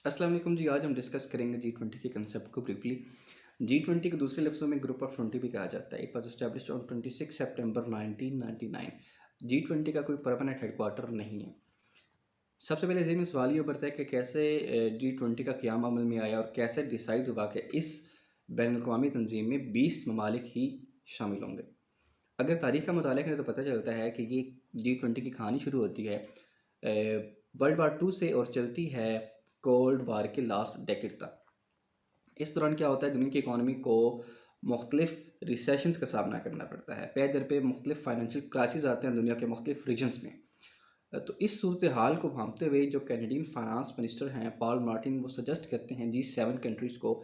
अस्सलाम वालेकुम जी। आज हम डिस्कस करेंगे G20 के कंसेप्ट को ब्रीफली। G20 को दूसरे लफ्ज़ों में ग्रुप ऑफ 20 भी कहा जाता है। It was established on 26 September 1999। G20 का कोई परमानेंट हेडक्वार्टर नहीं है। सबसे पहले ज़हन में सवाल ये उभरता है कि कैसे G20 का क़याम अमल में आया और कैसे डिसाइड हुआ कि इस बैनुल-अक़वामी तंज़ीम में 20 ममालिक ही शामिल होंगे। अगर तारीख़ का मुताला करें तो पता चलता है कि ये G20 की कहानी शुरू होती है वर्ल्ड वार 2 से और चलती है कोल्ड वार के लास्ट डेकेड तक। इस दौरान क्या होता है, दुनिया की इकॉनमी को मुख्तलिफ रिसेशंस का सामना करना पड़ता है। पे दर पे मुख्तलिफ फाइनेंशियल क्राइसिस आते हैं दुनिया के मुख्तलिफ रीजन्स में। तो इस सूरत हाल को भांपते हुए जो कैनेडियन फाइनेंस मिनिस्टर हैं पॉल मार्टिन, वो सजेस्ट करते हैं G7 कंट्रीज़ को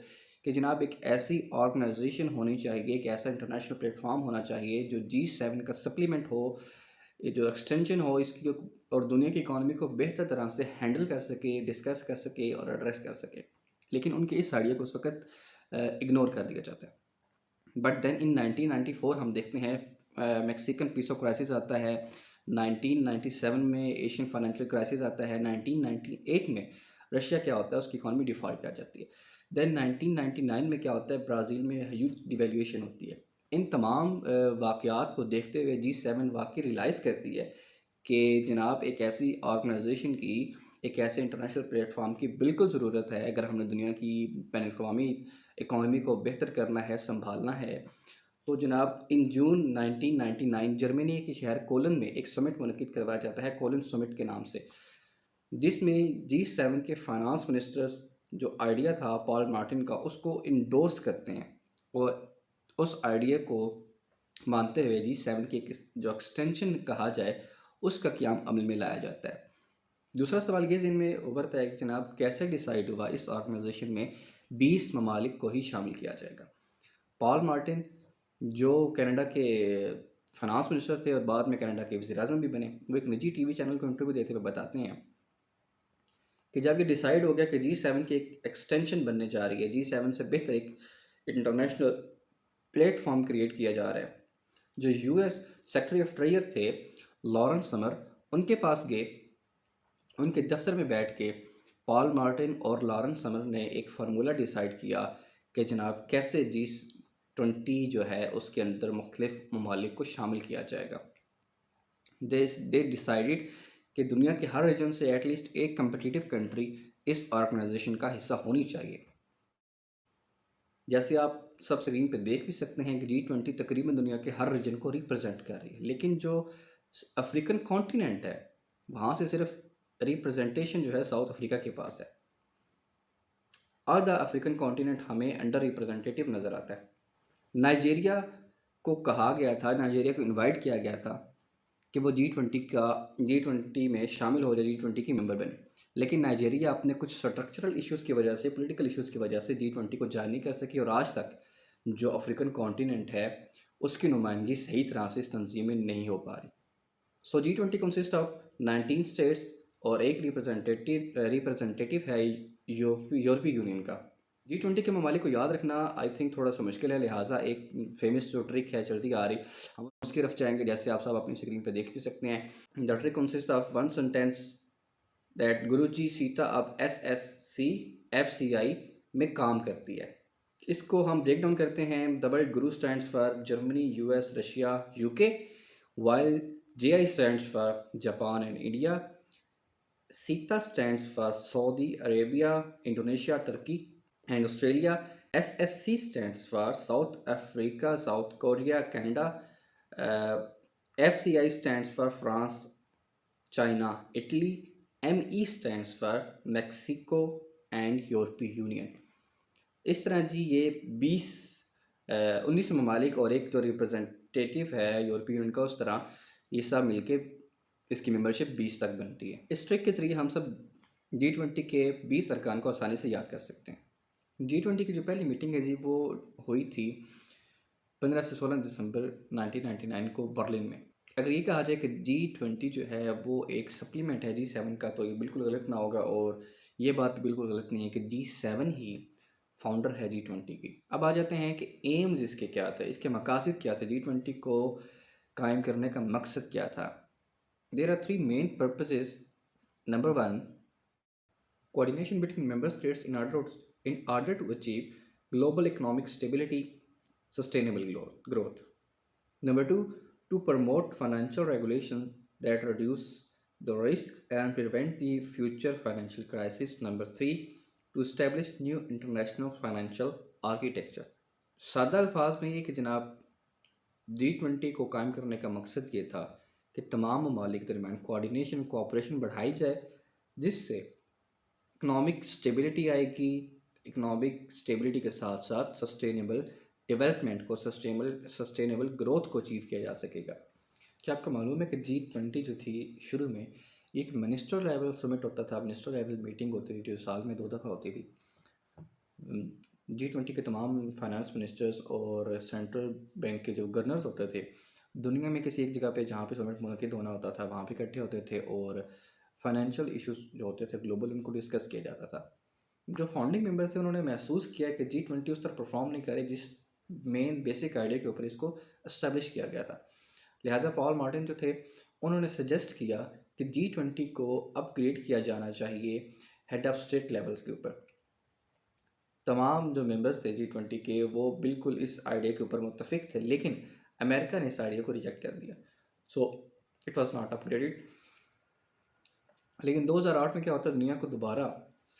कि जनाब एक ऐसी ऑर्गेनाइजेशन होनी चाहिए, एक ऐसा इंटरनेशनल प्लेटफॉर्म होना चाहिए जो G7 का सप्लीमेंट हो, ये जो एक्सटेंशन हो इसकी, और दुनिया की इकॉनमी को बेहतर तरह से हैंडल कर सके, डिस्कस कर सके और एड्रेस कर सके। लेकिन उनके इस आइडिया को उस वक़्त इग्नोर कर दिया जाता है। बट देन इन 1994 हम देखते हैं मैक्सिकन पीसो क्राइसिस आता है, 1997 में एशियन फाइनेंशियल क्राइसिस आता है, 1998 में रशिया क्या होता है, उसकी इकॉनमी डिफ़ॉल्ट कर जाती है। देन 1999 में क्या होता है, ब्राज़ील में ह्यूज डिवैल्यूएशन होती है। इन तमाम वाक़यात को देखते हुए G7 वाक़ई रियलाइज़ करती है कि जनाब एक ऐसी ऑर्गेनाइजेशन की, एक ऐसे इंटरनेशनल प्लेटफॉर्म की बिल्कुल ज़रूरत है अगर हमने दुनिया की बैनुल-अक़वामी इकॉनमी को बेहतर करना है, संभालना है। तो जनाब इन जून 1999 जर्मनी के शहर कोलन में एक समिट मुनक़िद करवाया जाता है, कोलन समिट के नाम से, जिसमें G7 के फाइनेंस मिनिस्टर्स जो आइडिया था पॉल मार्टिन का, उसको इंडोर्स करते हैं और उस आइडिया को मानते हुए G7 की एक जो एक्सटेंशन कहा जाए, उसका क़याम अमल में लाया जाता है। दूसरा सवाल ये ज़हन में उभरता है कि जनाब कैसे डिसाइड हुआ इस ऑर्गेनाइजेशन में 20 ममालिक को ही शामिल किया जाएगा। पॉल मार्टिन जो कनाडा के फाइनेंस मिनिस्टर थे और बाद में कनाडा के वज़ीर-ए-आज़म भी बने, वो एक निजी टीवी चैनल को इंटरव्यू देते हुए बताते हैं कि जब ये डिसाइड हो गया कि G7 की एक एक्सटेंशन बनने जा रही है, G7 से बेहतर एक इंटरनेशनल प्लेटफॉर्म क्रिएट किया जा रहा है, जो यूएस सेक्रेटरी ऑफ ट्रेजर थे लॉरेंस समर, उनके पास गए, उनके दफ्तर में बैठ के पॉल मार्टिन और लॉरेंस समर ने एक फार्मूला डिसाइड किया कि जनाब कैसे G20 जो है उसके अंदर मुख्तलिफ ममालिक को शामिल किया जाएगा। दे डिसाइडेड कि दुनिया के हर रीजन से एटलीस्ट एक कम्पिटिटिव कंट्री इस ऑर्गेनाइजेशन का हिस्सा होनी चाहिए। जैसे आप सब स्क्रीन पे देख भी सकते हैं कि G20 तकरीबन दुनिया के हर रीजन को रिप्रेजेंट कर रही है, लेकिन जो अफ्रीकन कॉन्टिनेंट है वहाँ से सिर्फ रिप्रेजेंटेशन जो है साउथ अफ्रीका के पास है। आधा अफ्रीकन कॉन्टिनेंट हमें अंडर रिप्रेजेंटेटिव नज़र आता है। नाइजीरिया को कहा गया था, नाइजीरिया को इनवाइट किया गया था कि वो G20 में शामिल हो जाए, G20 की मेंबर बने, लेकिन नाइजीरिया अपने कुछ स्ट्रक्चरल इश्यूज़ की वजह से, पॉलिटिकल इश्यूज़ की वजह से G20 को ज्वाइन नहीं कर सकी और आज तक जो अफ्रीकन कॉन्टिनेंट है उसकी नुमाइंदगी सही तरह से इस तंजीम में नहीं हो पा रही। सो G20 कंसिस्ट ऑफ 19 स्टेट्स और एक रिप्रेजेंटेटिव है यूरोपीय यूनियन का। G20 के ममालिक को याद रखना आई थिंक थोड़ा सा मुश्किल है, लिहाजा एक फेमस जो ट्रिक है चलती आ रही, हम उसकी तरफ जाएंगे, जैसे आप सब अपनी स्क्रीन पे देख भी सकते हैं। The trick consist of one sentence that गुरुजी सीता अब SSC FCI में काम करती है। इसको हम ब्रेक डाउन करते हैं। The word Guru stands for Germany, US, Russia, UK, while JI stands for Japan and India. Sita stands for Saudi Arabia, Indonesia, Turkey and Australia. SSC stands for South Africa, South Korea, Canada. FCI stands for France, China, Italy. ME stands for Mexico and European Union. इस तरह जी ये 19 ममालिक और एक जो representative है यूरोपीय union का, उस तरह ये सब मिलके इसकी मेंबरशिप 20 तक बनती है। इस ट्रिक के ज़रिए हम सब G20 के 20 अरकान को आसानी से याद कर सकते हैं। G20 की जो पहली मीटिंग है जी वो हुई थी 15 से 16 दिसंबर 1999 को बर्लिन में। अगर ये कहा जाए कि G20 जो है वो एक सप्लीमेंट है G7 का, तो ये बिल्कुल गलत ना होगा, और ये बात भी बिल्कुल गलत नहीं है कि G7 ही फाउंडर है G20 की। अब आ जाते हैं कि एम्स इसके क्या थे, इसके मकासद क्या थे, G20 को कायम करने का मकसद क्या था। There are 3 main purposes. Number 1, coordination between member states in order to achieve global economic stability, sustainable growth. Number two, to promote financial regulation that reduce the risk and prevent the future financial crisis. Number three, to establish new international financial architecture. सादा अल्फाज में ये कि जनाब G20 को कायम करने का मकसद ये था कि तमाम ममालिक के दरमियान कोऑर्डिनेशन कोऑपरेशन बढ़ाई जाए, जिससे इकनॉमिक स्टेबिलिटी आएगी। इकनॉमिक स्टेबिलिटी के साथ साथ सस्टेनेबल डेवलपमेंट को सस्टेनेबल ग्रोथ को अचीव किया जा सकेगा। क्या आपको मालूम है कि G20 जो थी शुरू में एक मिनिस्टर लेवल समिट होता था, मिनिस्टर लेवल मीटिंग होती थी जो साल में 2 दफ़ा होती थी। G20 के तमाम फाइनेंस मिनिस्टर्स और सेंट्रल बैंक के जो गवर्नर्स होते थे दुनिया में किसी एक जगह पे जहाँ पे समिट मुनक़िद होना होता था वहाँ पे इकट्ठे होते थे और फाइनेंशियल इश्यूज जो होते थे ग्लोबल उनको डिस्कस किया जाता था। जो फाउंडिंग मेंबर थे उन्होंने महसूस किया कि G20 उस तरह परफॉर्म नहीं करे जिस मेन बेसिक आइडिया के ऊपर इसको इस्टेब्लिश किया गया था। लिहाजा पॉल मार्टिन जो थे उन्होंने सजेस्ट किया कि G20 को अपग्रेड किया जाना चाहिए हेड ऑफ स्टेट लेवल्स के ऊपर। तमाम जो मेंबर्स थे G20 के वो बिल्कुल इस आइडिया के ऊपर मुत्तफिक थे, लेकिन अमेरिका ने इस आइडिया को रिजेक्ट कर दिया। सो इट वाज नॉट अपग्रेडेड। लेकिन 2008 में क्या होता है, दुनिया को दोबारा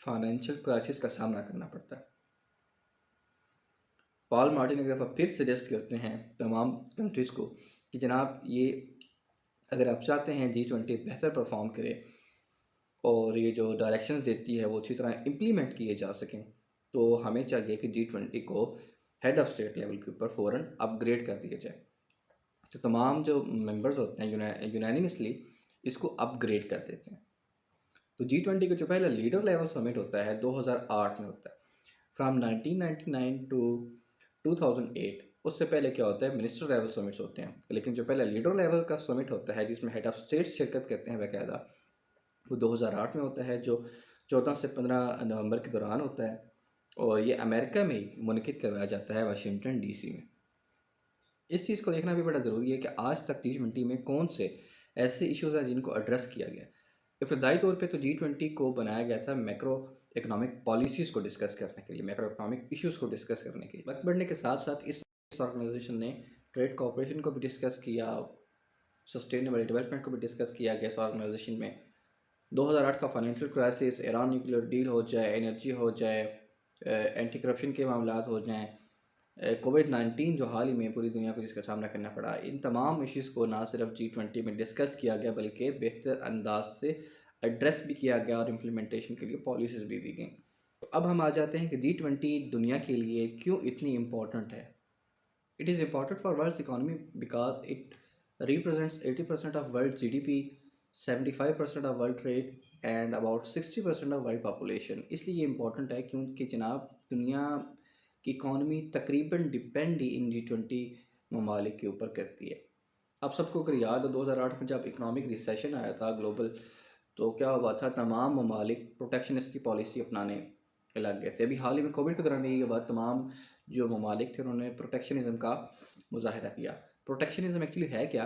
फाइनेंशियल क्राइसिस का सामना करना पड़ता है। पॉल मार्टिन एक दफ़ा फिर सजेस्ट करते हैं तमाम कंट्रीज़ को कि जनाब ये अगर आप चाहते हैं G20 बेहतर परफॉर्म करे और ये जो डायरेक्शंस देती है वो अच्छी तरह इम्प्लीमेंट किए जा सकें, तो हमें चाहिए कि G20 को हेड ऑफ स्टेट लेवल के ऊपर फ़ौरन अपग्रेड कर दिया जाए। तो तमाम जो मेंबर्स होते हैं यूनानिमसली इसको अपग्रेड कर देते हैं। तो G20 का जो पहला लीडर लेवल समिट होता है 2008 में होता है। फ्राम 1999 टू 2008 उससे पहले क्या होता है, मिनिस्टर लेवल समिट्स होते हैं, लेकिन जो पहला लीडर लेवल का समिट होता है जिसमें हेड ऑफ स्टेट्स शिरकत करते हैं बाकायदा, वो 2008 में होता है जो 14 से 15 नवंबर के दौरान होता है और ये अमेरिका में ही मुनक़िद करवाया जाता है वाशिंगटन DC में। इस चीज़ को देखना भी बड़ा ज़रूरी है कि आज तक G20 में कौन से ऐसे इश्यूज़ हैं जिनको एड्रेस किया गया। इब्तदाई तौर पे तो G20 को बनाया गया था मैक्रो इकनॉमिक पॉलिसीज़ को डिस्कस करने के लिए, मैक्रो इकनॉमिक इश्यूज़ को डिस्कस करने के लिए। वक्त बढ़ने के साथ साथ इस ऑर्गेनाइजेशन ने ट्रेड कोऑपरेशन को भी डिस्कस किया, सस्टेनेबल डेवलपमेंट को भी डिस्कस किया गया इस ऑर्गेनाइजेशन में। 2008 का financial crisis, Iran nuclear deal हो जाए, एनर्जी हो जाए, एंटी करप्शन के मामलात हो जाएँ, कोविड-19 जो हाल ही में पूरी दुनिया को जिसका सामना करना पड़ा, इन तमाम इश्यूज़ को ना सिर्फ G20 में डिस्कस किया गया बल्कि बेहतर अंदाज से एड्रेस भी किया गया और इम्प्लीमेंटेशन के लिए पॉलिसीज़ भी दी गई। तो अब हम आ जाते हैं कि G20 दुनिया के लिए क्यों इतनी इम्पोर्टेंट है। It is important for world economy because it represents 80% of world GDP, 75% of world trade and about 60% of world population. इसलिए ये इम्पोर्टेंट है क्योंकि जनाब दुनिया की इकॉनमी तकरीबन डिपेंड ही इन G20 ममालिक के ऊपर करती है। आप सबको अगर याद हो 2008 में जब इकनॉमिक रिसेशन आया था ग्लोबल, तो क्या हुआ था, तमाम ममालिक प्रोटेक्शनिस्ट की पॉलिसी अपनाने लग गए थे। अभी हाल ही में कोविड के दौरान ये बात तमाम जो ममालिक थे उन्होंने प्रोटेक्शनिज्म का मुजाहिरा किया। प्रोटेक्शनिज्म एक्चुअली है क्या?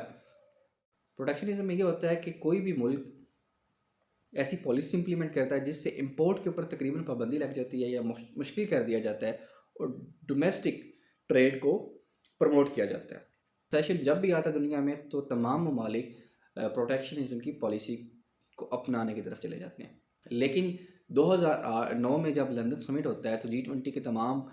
प्रोटेक्शनिज्म में ये होता है कि कोई भी मुल्क ऐसी पॉलिसी इंप्लीमेंट करता है जिससे इंपोर्ट के ऊपर तकरीबन पाबंदी लग जाती है या मुश्किल कर दिया जाता है और डोमेस्टिक ट्रेड को प्रमोट किया जाता है। सेशन जब भी आता है दुनिया में तो तमाम ममालिक प्रोटेक्शनिज्म की पॉलिसी को अपनाने की तरफ चले जाते हैं। लेकिन 2009 में जब लंदन समिट होता है तो G20 के तमाम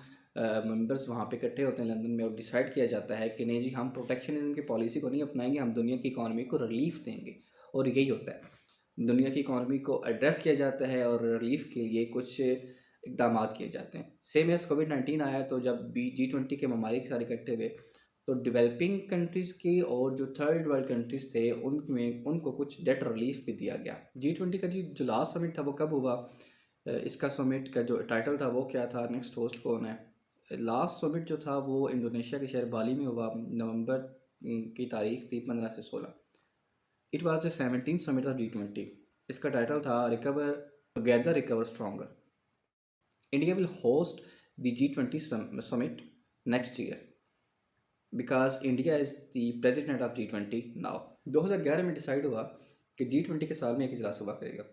मेंबर्स वहाँ पे इकट्ठे होते हैं लंदन में और डिसाइड किया जाता है कि नहीं जी, हम प्रोटेक्शनिज्म की पॉलिसी को नहीं अपनाएंगे, हम दुनिया की इकॉनमी को रिलीफ देंगे। और यही होता है, दुनिया की इकॉनमी को एड्रेस किया जाता है और रिलीफ के लिए कुछ इकदाम किए जाते हैं। सेम एज कोविड-19 आया तो जब G20 के ममालिक सारे इकट्ठे हुए तो डेवलपिंग कंट्रीज़ की और जो थर्ड वर्ल्ड कंट्रीज़ थे उनमें उनको कुछ डेट रिलीफ भी दिया गया। G20 का जो लास्ट समिट था वो कब हुआ, इसका समिट का जो टाइटल था वो क्या था, नेक्स्ट होस्ट कौन है। लास्ट समिट जो था वो इंडोनेशिया के शहर बाली में हुआ, नवंबर की तारीख थी 15 से 16। It was the 17th summit of G20। इसका टाइटल था recover together recover stronger. India will host the G20 summit next year because India is the president of G20 now. 2011 में डिसाइड हुआ कि G20 के साल में एक इजलास हुआ करेगा।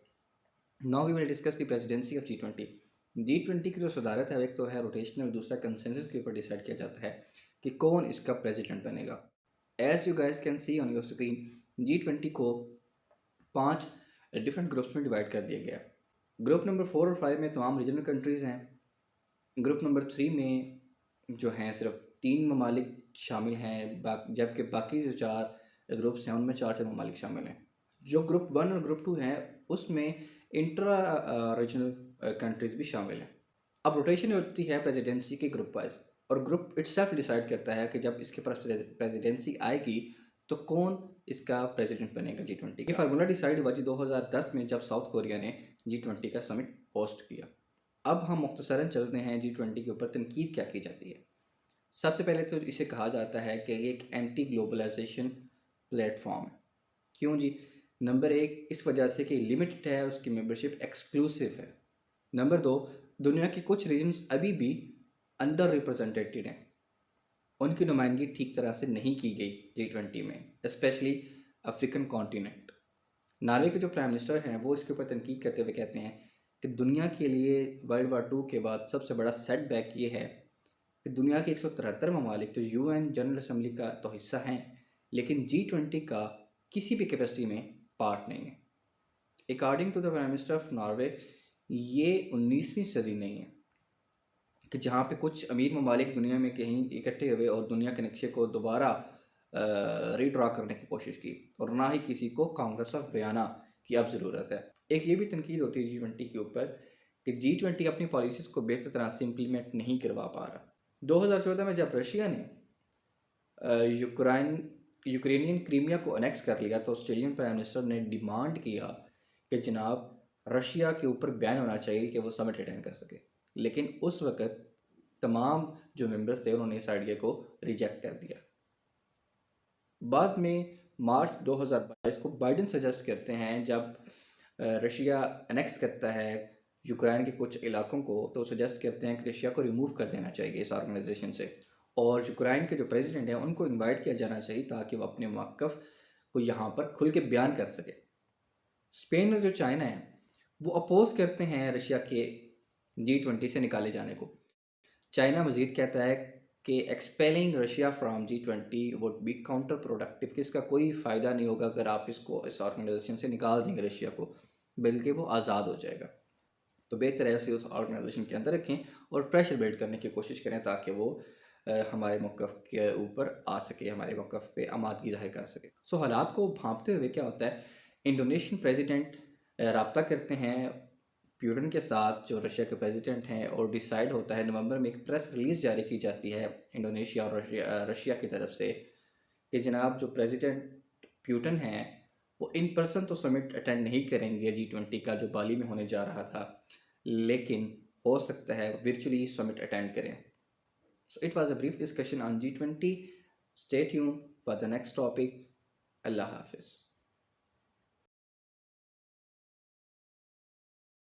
Now we will discuss the presidency of G20। G20 की जो सदारत है एक तो है रोटेशनल, दूसरा कंसेंसस के ऊपर डिसाइड किया जाता है कि कौन इसका प्रेसिडेंट बनेगा। As you guys can see on your screen, G20 को 5 डिफरेंट ग्रुप्स में डिवाइड कर दिया गया। ग्रुप नंबर 4 और 5 में तमाम रीजनल कंट्रीज़ हैं। ग्रुप नंबर 3 में जो हैं सिर्फ 3 ममालिक शामिल हैं, जबकि बाकी जो 4 ग्रुप्स हैं उनमें 4 ममालिक शामिल हैं। जो ग्रुप 1 और ग्रुप 2 हैं उसमें इंट्रा रीजनल कंट्रीज़ भी शामिल हैं। अब रोटेशन होती है प्रेसिडेंसी के ग्रुप वाइज, और ग्रुप इटसेल्फ डिसाइड करता है कि जब इसके पास प्रेसिडेंसी आएगी तो कौन इसका प्रेसिडेंट बनेगा G20। ये फार्मूला डिसाइड हुआ जी 2010 में, जब साउथ कोरिया ने G20 का समिट होस्ट किया। अब हम मुख्तसरन चलते हैं G20 के ऊपर तनकीद क्या की जाती है। सबसे पहले तो इसे कहा जाता है कि ये एक एंटी ग्लोबलाइजेशन प्लेटफॉर्म है। क्यों जी? नंबर 1 इस वजह से कि लिमिटेड है, उसकी मेंबरशिप एक्सक्लूसिव है। नंबर 2, दुनिया के कुछ रीजन्स अभी भी अंडर रिप्रेजेंटेटेड हैं, उनकी नुमाइंदगी ठीक तरह से नहीं की गई G20 में, स्पेशली अफ्रीकन कॉन्टिनेंट। नॉर्वे के जो प्राइम मिनिस्टर हैं वो इसके ऊपर तनकीद करते हुए कहते हैं कि दुनिया के लिए वर्ल्ड वार 2 के बाद सबसे बड़ा सेटबैक ये है कि दुनिया के 173 ममालिक जो UN जनरल असम्बली का तो हिस्सा हैं, लेकिन G20 का किसी भी कैपेसिटी में पार्ट नहीं है। According to the prime minister of Norway, ये 19वीं सदी नहीं है कि जहाँ पे कुछ अमीर ममालिक दुनिया में कहीं इकट्ठे हुए और दुनिया के नक्शे को दोबारा रीड्रा करने की कोशिश की, और ना ही किसी को कांग्रेस ऑफ वियना की अब ज़रूरत है। एक ये भी तनकीद होती है G20 के ऊपर कि G20 अपनी पॉलिसीज़ को बेहतर तरह से इम्प्लीमेंट नहीं करवा पा रहा। 2014 में जब रशिया ने यूक्रेनियन क्रीमिया को अनेक्स कर लिया तो ऑस्ट्रेलियन प्राइम मिनिस्टर ने डिमांड किया कि जनाब रशिया के ऊपर बैन होना चाहिए कि वो समिट अटेंड कर सके, लेकिन उस वक़्त तमाम जो मेंबर्स थे उन्होंने इस आइडिया को रिजेक्ट कर दिया। बाद में मार्च 2022 को बाइडन सजेस्ट करते हैं, जब रशिया अनेक्स करता है यूक्रेन के कुछ इलाकों को, तो सजेस्ट करते हैं कि रशिया को रिमूव कर देना चाहिए इस ऑर्गेनाइजेशन से, और यूक्रेन के जो प्रेसिडेंट हैं उनको इनवाइट किया जाना चाहिए ताकि वो अपने मौक़िफ़ को यहाँ पर खुल के बयान कर सके। स्पेन और जो चाइना है वो अपोज करते हैं रशिया के G20 से निकाले जाने को। चाइना मज़ीद कहता है कि expelling Russia from G20 would be counter productive, कि इसका कोई फ़ायदा नहीं होगा अगर आप इसको इस ऑर्गेनाइजेशन से निकाल देंगे रशिया को, बल्कि वो आज़ाद हो जाएगा। तो बेहतर है उसे उस ऑर्गेनाइजेशन के अंदर रखें और प्रेशर बिल्ड करने की कोशिश करें ताकि वो हमारे मौक़िफ़ के ऊपर आ सके, हमारे मौक़िफ़ पे आमादगी ज़ाहिर कर सके। सो हालात को भांपते हुए क्या होता है, इंडोनेशियन प्रेसिडेंट रब्ता करते हैं प्यूटन के साथ जो रशिया के प्रेसिडेंट हैं, और डिसाइड होता है नवंबर में एक प्रेस रिलीज़ जारी की जाती है इंडोनेशिया और रशिया की तरफ से कि जनाब जो प्रेसिडेंट प्यूटन हैं वो इन पर्सन तो समिट अटेंड नहीं करेंगे G20 का जो बाली में होने जा रहा था, लेकिन हो सकता है वर्चुअली समिट अटेंड करें। So it was a brief discussion on G20। Stay tuned for the next topic. अल्लाह हाफिज़।